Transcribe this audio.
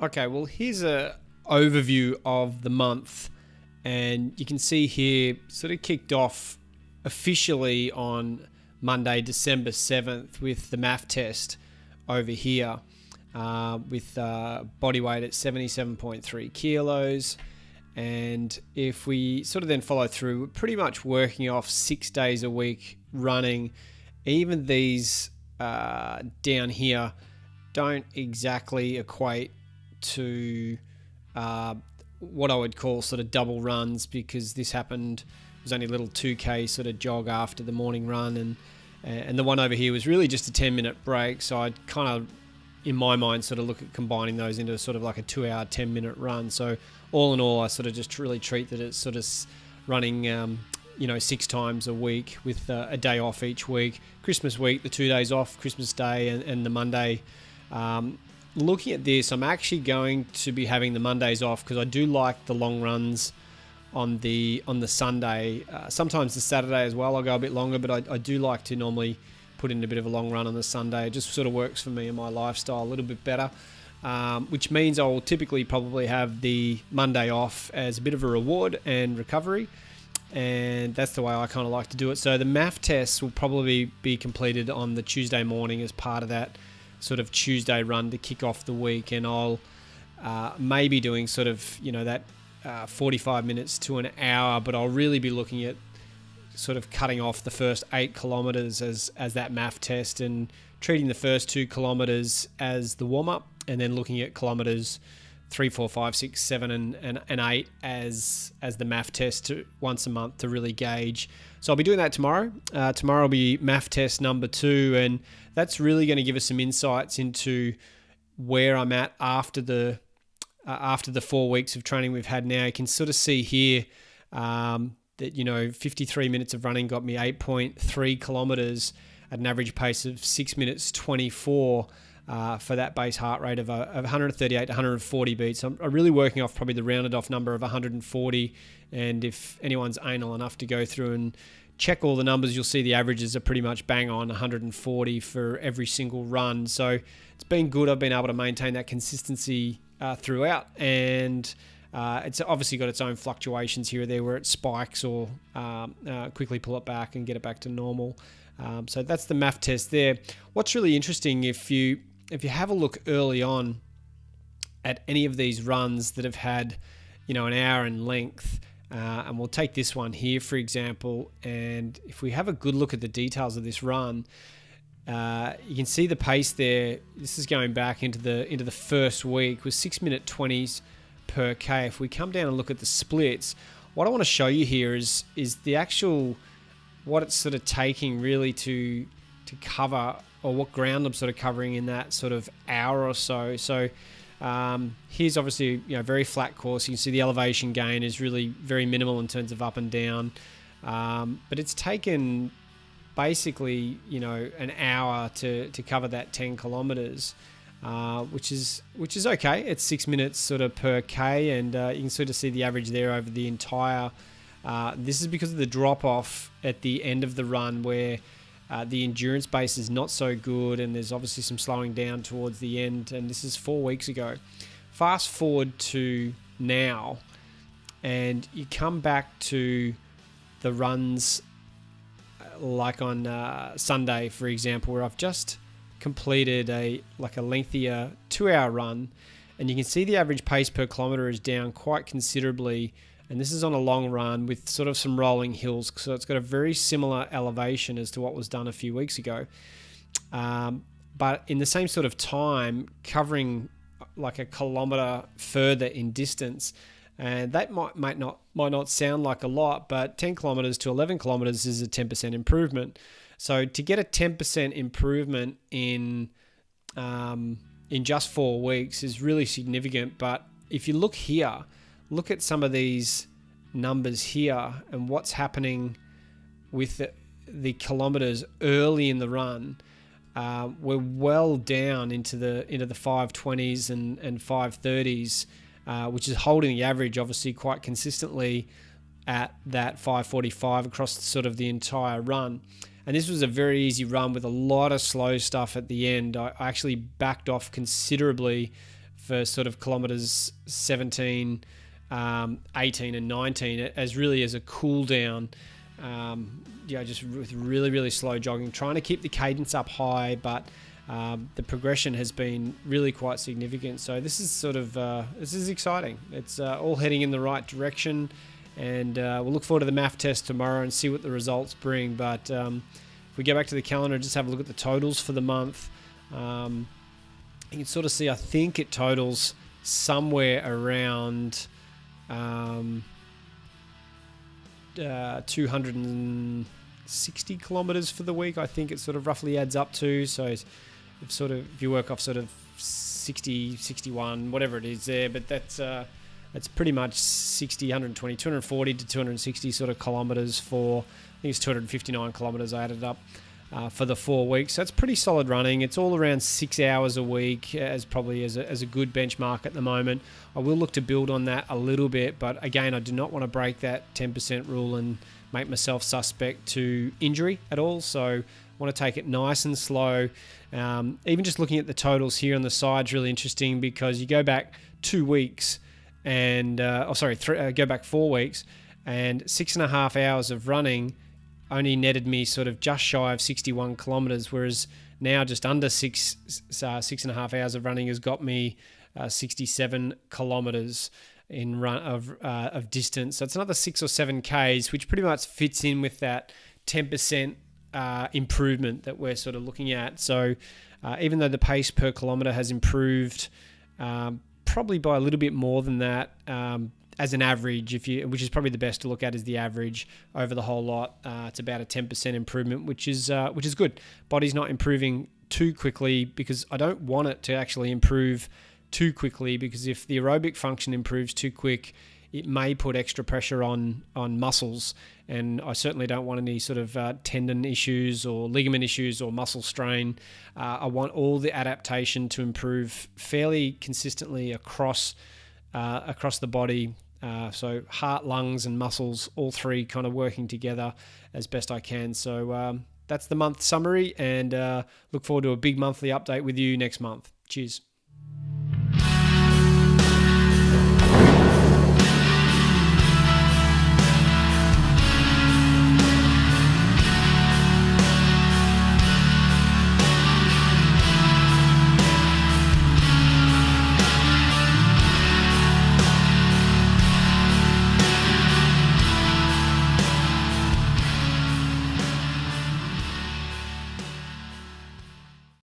Okay, well, here's a overview of the month, and you can see here sort of kicked off officially on Monday, December 7th with the MAF test over here with body weight at 77.3 kilos. And if we sort of then follow through, we're pretty much working off 6 days a week running. Even these down here don't exactly equate to what I would call sort of double runs, because this happened, it was only a little 2K sort of jog after the morning run, and the one over here was really just a 10-minute break. So I'd kind of, in my mind, sort of look at combining those into sort of like a 2-hour, 10-minute run. So all in all, I sort of just really treat that it's sort of running 6 times a week with a day off each week. Christmas week, the 2 days off, Christmas Day and the Monday. Looking at this, I'm actually going to be having the Mondays off because I do like the long runs on the Sunday. Sometimes the Saturday as well, I'll go a bit longer, but I do like to normally put in a bit of a long run on the Sunday. It just sort of works for me and my lifestyle a little bit better, which means I will typically probably have the Monday off as a bit of a reward and recovery, and that's the way I kind of like to do it. So the MAF tests will probably be completed on the Tuesday morning as part of that sort of Tuesday run to kick off the week, and I'll maybe doing sort of that 45 minutes to an hour, but I'll really be looking at sort of cutting off the first 8 kilometers as that MAF test, and treating the first 2 kilometers as the warm-up, and then looking at kilometers 3, 4, 5, 6, 7 and 8 as the MAF test once a month to really gauge. So I'll be doing that tomorrow. Tomorrow will be MAF test number 2, and that's really going to give us some insights into where I'm at after the 4 weeks of training we've had now. You can sort of see here that 53 minutes of running got me 8.3 kilometers at an average pace of 6 minutes 24 for that base heart rate of 138 to 140 beats. I'm really working off probably the rounded off number of 140, and if anyone's anal enough to go through and check all the numbers, you'll see the averages are pretty much bang on 140 for every single run. So it's been good. I've been able to maintain that consistency throughout, and it's obviously got its own fluctuations here or there where it spikes or quickly pull it back and get it back to normal. So that's the MAF test there. What's really interesting, if you have a look early on at any of these runs that have had an hour in length, and we'll take this one here for example, and if we have a good look at the details of this run, you can see the pace there. This is going back into the first week with 6 minute 20s per K. If we come down and look at the splits, what I want to show you here is the actual, what it's sort of taking really to cover, or what ground I'm sort of covering in that sort of hour or so. So here's obviously very flat course. You can see the elevation gain is really very minimal in terms of up and down, but it's taken basically an hour to cover that 10 kilometers, which is okay. It's 6 minutes sort of per K, and you can sort of see the average there over the entire. This is because of the drop off at the end of the run where the endurance base is not so good, and there's obviously some slowing down towards the end, and this is 4 weeks ago. Fast forward to now, and you come back to the runs like on Sunday, for example, where I've just completed a lengthier 2-hour run, and you can see the average pace per kilometer is down quite considerably. And this is on a long run with sort of some rolling hills, so it's got a very similar elevation as to what was done a few weeks ago. But in the same sort of time, covering like a kilometer further in distance, and that might not sound like a lot, but 10 kilometers to 11 kilometers is a 10% improvement. So to get a 10% improvement in just 4 weeks is really significant. But if you look here, look at some of these numbers here and what's happening with the kilometers early in the run. We're well down into the 520s and 530s, which is holding the average obviously quite consistently at that 545 across sort of the entire run. And this was a very easy run with a lot of slow stuff at the end. I actually backed off considerably for sort of kilometers 17, 18 and 19 as really as a cool down. Just with really, really slow jogging, trying to keep the cadence up high, but the progression has been really quite significant. So this is this is exciting. It's all heading in the right direction, and we'll look forward to the MAF test tomorrow and see what the results bring. But if we go back to the calendar and just have a look at the totals for the month, you can sort of see, I think it totals somewhere around 260 kilometers for the week. I think it sort of roughly adds up to. So if you work off sort of 60, 61, whatever it is there, but that's pretty much 60, 120, 240 to 260 sort of kilometers for, I think it's 259 kilometers I added up for the 4 weeks. So it's pretty solid running. It's all around 6 hours a week as a good benchmark at the moment. I will look to build on that a little bit, but again, I do not want to break that 10% rule and make myself suspect to injury at all. So I want to take it nice and slow. Even just looking at the totals here on the side is really interesting, because you go back 2 weeks and, go back 4 weeks, and 6.5 hours of running only netted me sort of just shy of 61 kilometers, whereas now just under 6.5 hours of running has got me 67 kilometers in run of distance. So it's another 6 or 7 Ks, which pretty much fits in with that 10% improvement that we're sort of looking at. So even though the pace per kilometer has improved probably by a little bit more than that, as an average, which is probably the best to look at, is the average over the whole lot. It's about a 10% improvement, which is good. Body's not improving too quickly, because I don't want it to actually improve too quickly, because if the aerobic function improves too quick, it may put extra pressure on muscles, and I certainly don't want any sort of tendon issues or ligament issues or muscle strain. I want all the adaptation to improve fairly consistently across the body. So heart, lungs, and muscles, all three kind of working together as best I can. So that's the month summary, and look forward to a big monthly update with you next month. Cheers.